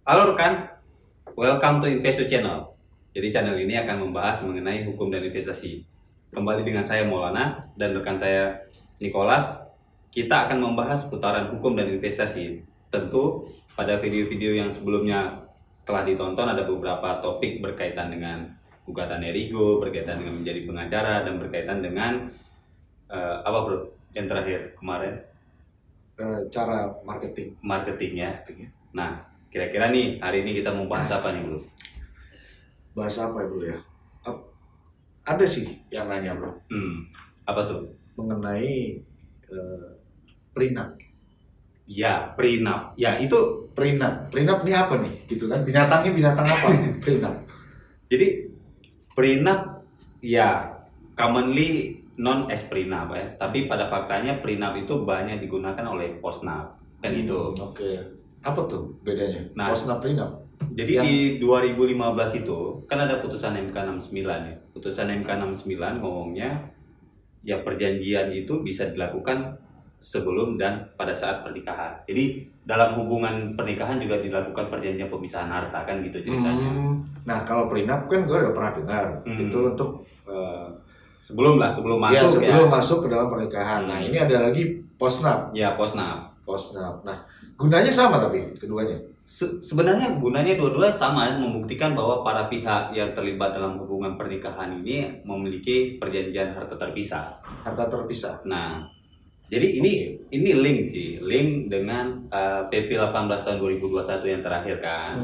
Halo rekan, welcome to Investor Channel. Jadi channel ini akan membahas mengenai hukum dan investasi. Kembali dengan saya Maulana dan rekan saya Nicholas. Kita akan membahas putaran hukum dan investasi. Tentu pada video-video yang sebelumnya telah ditonton ada beberapa topik berkaitan dengan gugatan Erigo, berkaitan dengan menjadi pengacara, dan berkaitan dengan apa bro? Yang terakhir kemarin cara marketing ya. Nah, kira-kira nih hari ini kita mau bahas apa nih bro? Bahas apa ya bro ya? Ada sih yang nanya bro. Apa tuh? Mengenai prenup. Ya, prenup. Ya itu Prenup ini apa nih? Gitu kan? Binatangnya binatang apa? Prenup. Jadi prenup ya commonly known as prenup ya. Tapi pada faktanya prenup itu banyak digunakan oleh postnup kan itu. Oke. Apa tuh bedanya? Nah, Postnup prenup. Jadi di 2015 itu kan ada putusan MK 69 ya. Putusan MK 69 ngomongnya ya perjanjian itu bisa dilakukan sebelum dan pada saat pernikahan. Jadi dalam hubungan pernikahan juga dilakukan perjanjian pemisahan harta kan gitu ceritanya. Nah kalau prenup kan gue udah pernah dengar. Itu untuk sebelum masuk sebelum masuk ke dalam pernikahan. Nah ini ada lagi postnup. Ya postnup. Nah gunanya sama tapi keduanya. Sebenarnya gunanya dua-dua sama, membuktikan bahwa para pihak yang terlibat dalam hubungan pernikahan ini memiliki perjanjian harta terpisah. Nah, jadi ini link dengan PP 18 tahun 2021 yang terakhir kan.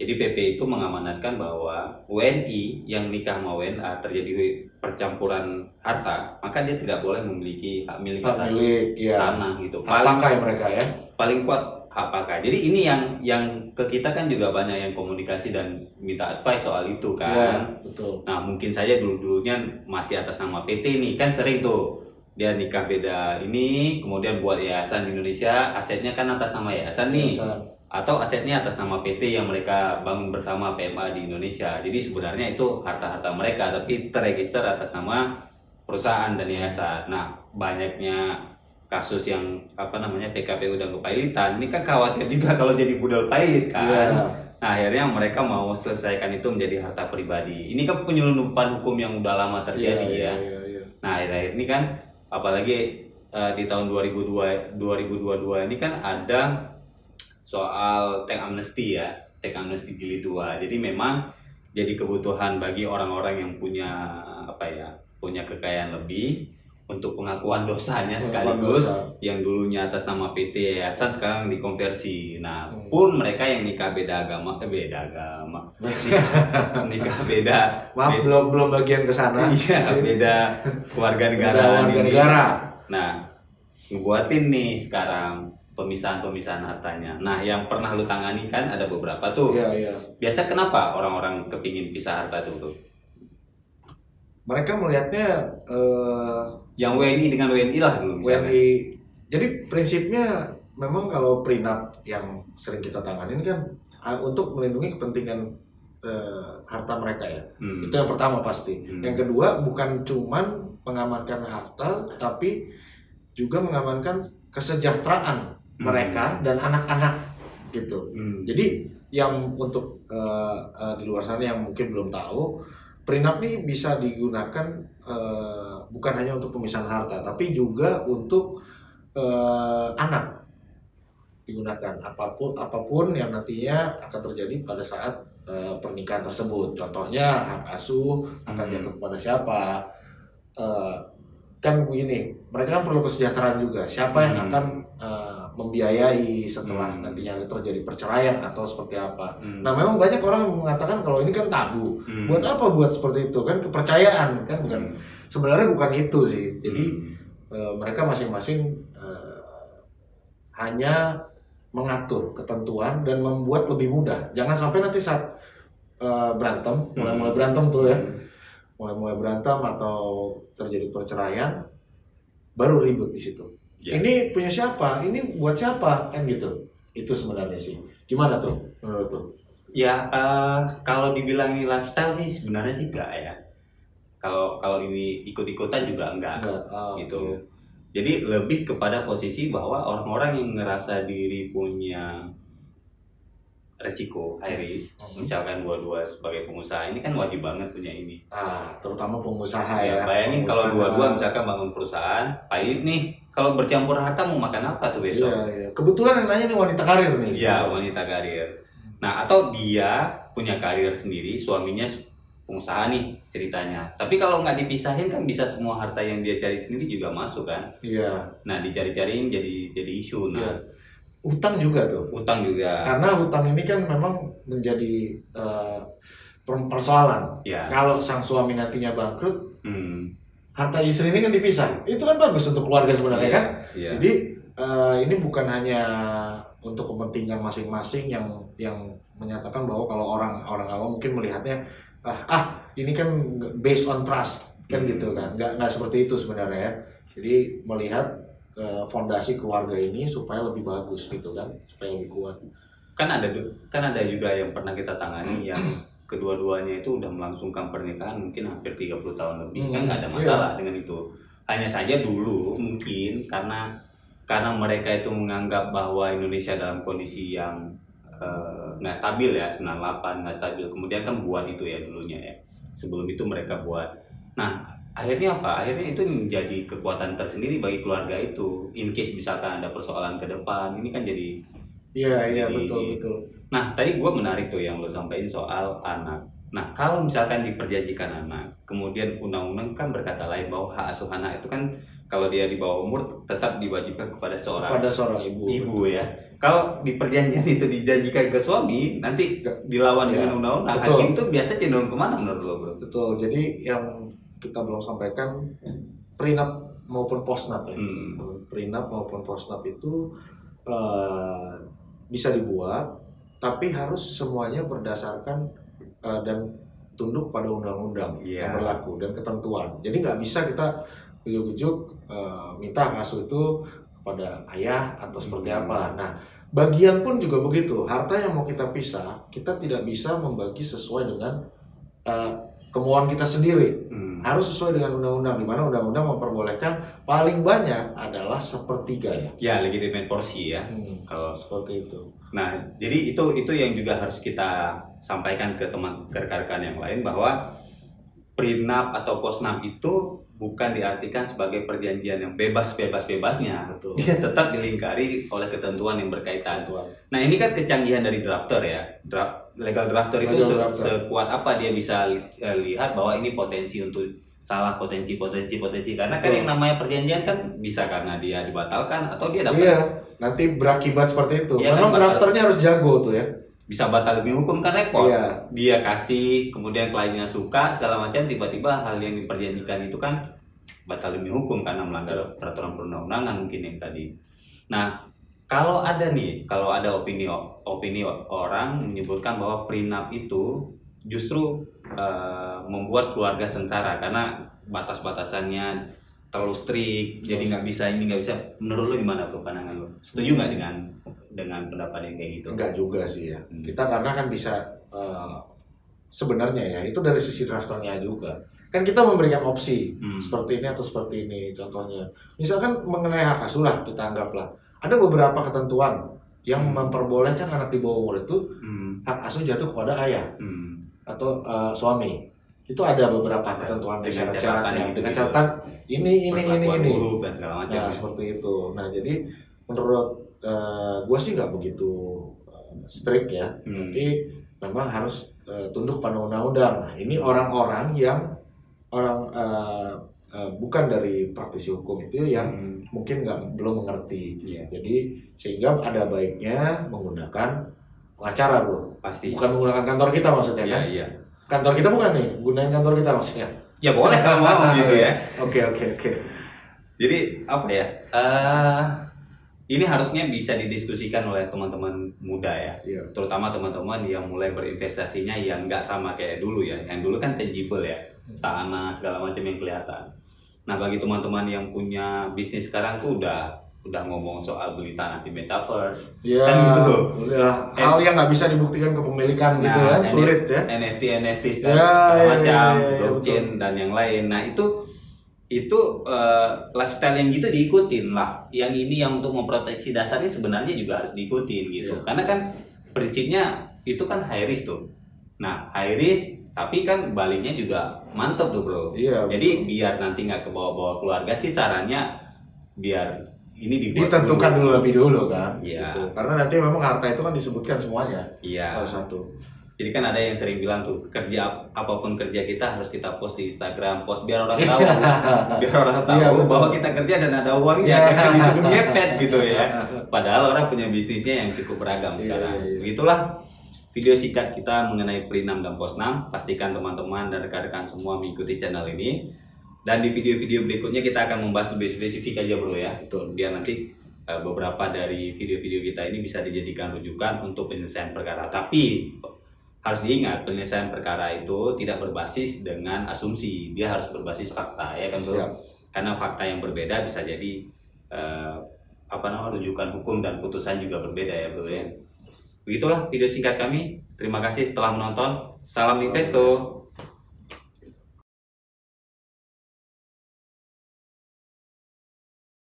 Jadi PP itu mengamanatkan bahwa WNI yang nikah sama WNA terjadi percampuran harta, maka dia tidak boleh memiliki hak milik atas tanah gitu. Pakai mereka ya. Paling kuat hak pakai. Jadi ini yang ke kita kan juga banyak yang komunikasi dan minta advice soal itu kan. Ya, betul. Nah mungkin saja dulunya masih atas nama PT nih, kan sering tuh dia nikah beda ini, kemudian buat yayasan di Indonesia, asetnya kan atas nama yayasan nih. Atau asetnya atas nama PT yang mereka bangun bersama PMA di Indonesia. Jadi sebenarnya itu harta-harta mereka, tapi terregister atas nama perusahaan dan yayasan. Nah banyaknya kasus yang PKPU dan kepailitan ini kan khawatir juga kalau jadi budal pailit kan. Nah akhirnya mereka mau selesaikan itu menjadi harta pribadi. Ini kan penyelundupan hukum yang udah lama terjadi ya. Nah akhir-akhir ini kan apalagi di tahun 2022 ini kan ada soal tax amnesty ya, tax amnesty jilid 2. Jadi memang jadi kebutuhan bagi orang-orang yang punya kekayaan lebih untuk pengakuan dosanya sekaligus yang dulunya atas nama PT yayasan sekarang dikonversi. Nah, pun mereka yang nikah beda agama, nikah beda. Maaf belum bagian ke sana. Iya, beda keluarga negara. Nah, ngebuatin nih sekarang pemisahan hartanya. Nah, yang pernah lu tangani kan ada beberapa tuh. Iya. Biasa kenapa orang-orang kepingin pisah harta tuh? Mereka melihatnya yang WNI dengan WNI lah dulu misalnya. WNI. Jadi prinsipnya memang kalau prenup yang sering kita tanganin kan untuk melindungi kepentingan harta mereka ya. Itu yang pertama pasti. Yang kedua bukan cuman mengamankan harta tapi juga mengamankan kesejahteraan mereka dan anak-anak gitu. Jadi yang untuk di luar sana yang mungkin belum tahu, prenup ini bisa digunakan bukan hanya untuk pemisahan harta, tapi juga untuk anak digunakan apapun yang nantinya akan terjadi pada saat pernikahan tersebut. Contohnya hak asuh akan jatuh kepada siapa? Kan begini, mereka kan perlu kesejahteraan juga. Siapa yang akan membiayai setelah nantinya terjadi perceraian atau seperti apa? Nah, memang banyak orang yang mengatakan kalau ini kan tabu. Buat apa buat seperti itu? Kan kepercayaan kan bukan. Sebenarnya bukan itu sih. Jadi mereka masing-masing hanya mengatur ketentuan dan membuat lebih mudah. Jangan sampai nanti saat berantem, mulai berantem tuh ya. Mulai berantem atau terjadi perceraian baru ribut di situ. Ini punya siapa? Ini buat siapa? Kan gitu. Itu sebenarnya sih. Gimana tuh menurut lu? Ya kalau dibilangin lifestyle sih sebenarnya sih enggak ya. Kalau ini ikut-ikutan juga enggak. Gitu. Jadi lebih kepada posisi bahwa orang-orang yang ngerasa diri punya resiko high risk. Misalkan dua-dua sebagai pengusaha ini kan wajib banget punya ini. Terutama pengusaha ya. Bayangin kalau dua-dua misalkan bangun perusahaan, pilot nih, kalau bercampur harta mau makan apa tuh besok? Iya. Kebetulan yang nanya nih wanita karir nih. Iya, wanita karir. Nah, atau dia punya karir sendiri, suaminya pengusaha nih ceritanya. Tapi kalau nggak dipisahin kan bisa semua harta yang dia cari sendiri juga masuk kan? Iya. Nah, dicari-cariin jadi isu. Nah, utang juga tuh. Utang juga. Karena utang ini kan memang menjadi persoalan. Ya. Kalau sang suami nantinya bangkrut, harta istri ini kan dipisah. Itu kan bagus untuk keluarga sebenarnya kan. Ya. Jadi ini bukan hanya untuk kepentingan masing-masing yang menyatakan bahwa kalau orang awam mungkin melihatnya ini kan based on trust kan gitu kan. Nggak seperti itu sebenarnya ya. Jadi melihat fondasi keluarga ini supaya lebih bagus gitu kan, supaya lebih kuat. Kan ada juga yang pernah kita tangani yang kedua-duanya itu udah melangsungkan pernikahan mungkin hampir 30 tahun lebih. Kan nggak ada masalah dengan itu. Hanya saja dulu mungkin karena mereka itu menganggap bahwa Indonesia dalam kondisi yang nggak stabil ya, 98 nggak stabil. Kemudian kan buat itu ya dulunya ya. Sebelum itu mereka buat. Nah, akhirnya apa? Akhirnya itu menjadi kekuatan tersendiri bagi keluarga itu. In case misalkan ada persoalan ke depan, ini kan jadi. Iya betul. Nah, tadi gue menarik tuh yang lo sampaikan soal anak. Nah, kalau misalkan diperjanjikan anak, kemudian undang-undang kan berkata lain bahwa hak asuh anak itu kan kalau dia di bawah umur tetap diwajibkan kepada seorang ibu. Ibu ya. Kalau di perjanjian itu dijanjikan ke suami, nanti dilawan dengan undang-undang. Hakim itu biasa cenderung kemana menurut lo, bro? Betul. Jadi yang kita belum sampaikan prenup maupun postnup ya. Prenup maupun postnup itu bisa dibuat, tapi harus semuanya berdasarkan dan tunduk pada undang-undang yang berlaku dan ketentuan. Jadi nggak bisa kita ujuk-ujuk minta hak asuh itu kepada ayah atau seperti apa. Nah, bagian pun juga begitu. Harta yang mau kita pisah, kita tidak bisa membagi sesuai dengan kemauan kita sendiri. Harus sesuai dengan undang-undang, di mana undang-undang memperbolehkan paling banyak adalah 1/3 ya. Ya, legitimate porsi ya. Kalau seperti itu. Nah, jadi itu yang juga harus kita sampaikan ke rekan-rekan yang lain bahwa prenup atau postnup itu bukan diartikan sebagai perjanjian yang bebasnya. Betul. Dia tetap dilingkari oleh ketentuan yang berkaitan. Nah, ini kan kecanggihan dari drafter ya. Legal drafter itu sekuat apa dia bisa lihat bahwa ini potensi untuk salah, potensi karena kan yang namanya perjanjian kan bisa karena dia dibatalkan atau dia dapat nanti berakibat seperti itu. Memang drafternya harus jago tuh ya. Bisa batal demi hukum kan repot. Dia kasih, kemudian kliennya suka segala macam, tiba-tiba hal yang diperjanjikan itu kan batal demi hukum karena melanggar peraturan perundang-undangan mungkin yang tadi. Nah, kalau ada opini orang menyebutkan bahwa prenup itu justru membuat keluarga sengsara karena batas-batasannya terlalu strict, jadi nggak bisa. Menurut lo gimana bro pandangan lo? Setuju nggak dengan pendapat yang kayak gitu? Enggak juga sih ya. Kita karena kan bisa sebenarnya ya itu dari sisi drafternya juga. Kan kita memberikan opsi seperti ini atau seperti ini contohnya. Misalkan mengenai hak asuh lah kita anggaplah ada beberapa ketentuan yang memperbolehkan anak di bawah umur itu hak asuh jatuh kepada ayah atau suami. Itu ada beberapa ketentuan dengan syaratnya dengan catatan ini buruk dan segala macam. Nah, seperti itu. Nah, jadi menurut gue sih nggak begitu strict ya, tapi memang harus tunduk pada undang-undang. Nah, ini orang-orang yang bukan dari praktisi hukum itu yang mungkin belum mengerti. Jadi sehingga ada baiknya menggunakan pengacara bro. Pasti. Bukan menggunakan kantor kita maksudnya kan? Iya. Kantor kita bukan nih, gunain kantor kita maksudnya. Ya boleh kalau mau gitu ya. Oke. Jadi apa ya? Ini harusnya bisa didiskusikan oleh teman-teman muda ya. Terutama teman-teman yang mulai berinvestasinya yang nggak sama kayak dulu ya. Yang dulu kan tangible ya, tanah segala macam yang kelihatan. Nah bagi teman-teman yang punya bisnis sekarang tuh udah ngomong soal beli tanah di metaverse, kan gitu. Hal yang nggak bisa dibuktikan kepemilikan gitu kan, sulit ya. NFT segala macam, blockchain dan yang lain. Nah itu lifestyle yang gitu diikutin lah. Yang ini yang untuk memproteksi dasarnya sebenarnya juga harus diikutin gitu. Karena kan prinsipnya itu kan high risk tuh. Nah high risk tapi kan baliknya juga mantep tuh bro. Iya, jadi biar nanti nggak kebawa-bawa keluarga sih, sarannya biar ini ditentukan dulu lebih dulu kan. Iya. Gitu. Karena nanti memang harta itu kan disebutkan semuanya. Iya. Satu. Jadi kan ada yang sering bilang tuh, apapun kerja kita harus kita post di Instagram, post biar orang tahu, biar orang tahu bahwa kita kerja dan ada uangnya, gitu ngepet gitu ya. Padahal orang punya bisnisnya yang cukup beragam sekarang. Itulah video singkat kita mengenai Pre-6 dan Post-6. Pastikan teman-teman dan rekan-rekan semua mengikuti channel ini. Dan di video-video berikutnya kita akan membahas lebih spesifik aja bro ya. Betul. Biar nanti beberapa dari video-video kita ini bisa dijadikan rujukan untuk penyelesaian perkara. Tapi harus diingat, penyelesaian perkara itu tidak berbasis dengan asumsi, dia harus berbasis fakta ya kan bro. Karena fakta yang berbeda bisa jadi rujukan hukum dan putusan juga berbeda ya bro ya. Begitulah video singkat kami. Terima kasih telah menonton. Salam investor.